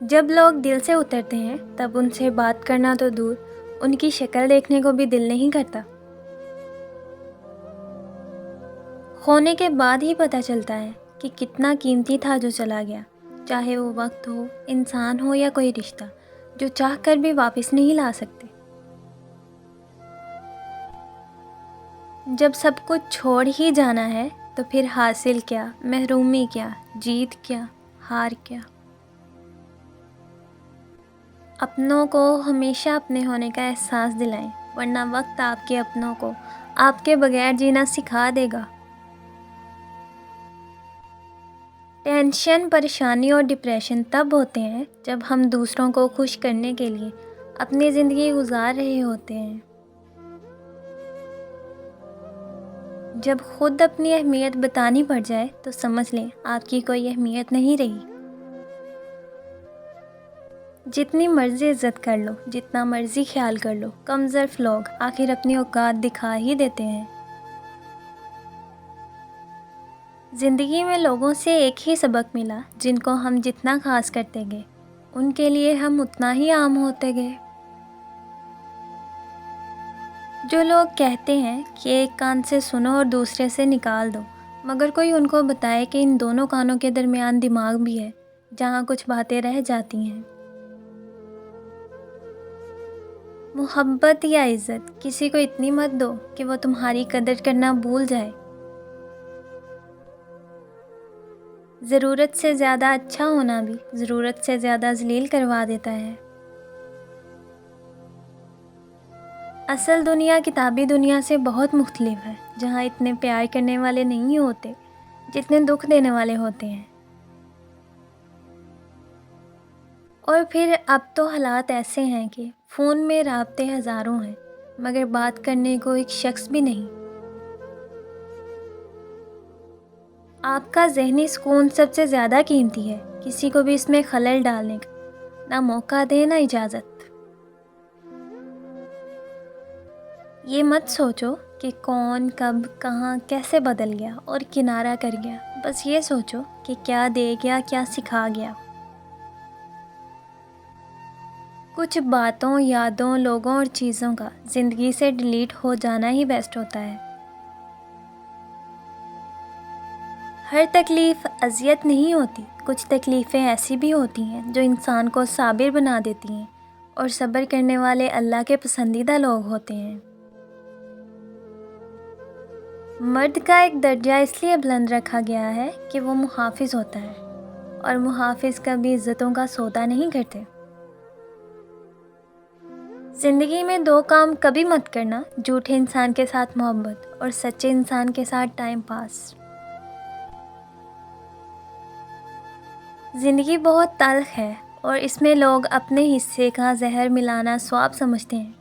جب لوگ دل سے اترتے ہیں تب ان سے بات کرنا تو دور، ان کی شکل دیکھنے کو بھی دل نہیں کرتا۔ کھونے کے بعد ہی پتہ چلتا ہے کہ کتنا قیمتی تھا جو چلا گیا، چاہے وہ وقت ہو، انسان ہو یا کوئی رشتہ جو چاہ کر بھی واپس نہیں لا سکتے۔ جب سب کچھ چھوڑ ہی جانا ہے تو پھر حاصل کیا، محرومی کیا، جیت کیا، ہار کیا۔ اپنوں کو ہمیشہ اپنے ہونے کا احساس دلائیں، ورنہ وقت آپ کے اپنوں کو آپ کے بغیر جینا سکھا دے گا۔ ٹینشن، پریشانی اور ڈپریشن تب ہوتے ہیں جب ہم دوسروں کو خوش کرنے کے لیے اپنی زندگی گزار رہے ہوتے ہیں۔ جب خود اپنی اہمیت بتانی پڑ جائے تو سمجھ لیں آپ کی کوئی اہمیت نہیں رہی۔ جتنی مرضی عزت کر لو، جتنا مرضی خیال کر لو، کم ظرف لوگ آخر اپنی اوقات دکھا ہی دیتے ہیں۔ زندگی میں لوگوں سے ایک ہی سبق ملا، جن کو ہم جتنا خاص کرتے گئے ان کے لیے ہم اتنا ہی عام ہوتے گئے۔ جو لوگ کہتے ہیں کہ ایک کان سے سنو اور دوسرے سے نکال دو، مگر کوئی ان کو بتائے کہ ان دونوں کانوں کے درمیان دماغ بھی ہے، جہاں کچھ باتیں رہ جاتی ہیں۔ محبت یا عزت کسی کو اتنی مت دو کہ وہ تمہاری قدر کرنا بھول جائے۔ ضرورت سے زیادہ اچھا ہونا بھی ضرورت سے زیادہ ذلیل کروا دیتا ہے۔ اصل دنیا کتابی دنیا سے بہت مختلف ہے، جہاں اتنے پیار کرنے والے نہیں ہوتے جتنے دکھ دینے والے ہوتے ہیں۔ اور پھر اب تو حالات ایسے ہیں کہ فون میں رابطے ہزاروں ہیں، مگر بات کرنے کو ایک شخص بھی نہیں۔ آپ کا ذہنی سکون سب سے زیادہ قیمتی ہے، کسی کو بھی اس میں خلل ڈالنے کا نہ موقع دے نہ اجازت۔ یہ مت سوچو کہ کون، کب، کہاں، کیسے بدل گیا اور کنارہ کر گیا، بس یہ سوچو کہ کیا دے گیا، کیا سکھا گیا۔ کچھ باتوں، یادوں، لوگوں اور چیزوں کا زندگی سے ڈیلیٹ ہو جانا ہی بیسٹ ہوتا ہے۔ ہر تکلیف اذیت نہیں ہوتی، کچھ تکلیفیں ایسی بھی ہوتی ہیں جو انسان کو صابر بنا دیتی ہیں، اور صبر کرنے والے اللہ کے پسندیدہ لوگ ہوتے ہیں۔ مرد کا ایک درجہ اس لیے بلند رکھا گیا ہے کہ وہ محافظ ہوتا ہے، اور محافظ کبھی عزتوں کا سودا نہیں کرتے۔ زندگی میں دو کام کبھی مت کرنا، جھوٹے انسان کے ساتھ محبت اور سچے انسان کے ساتھ ٹائم پاس۔ زندگی بہت تلخ ہے اور اس میں لوگ اپنے حصے کا زہر ملانا ثواب سمجھتے ہیں،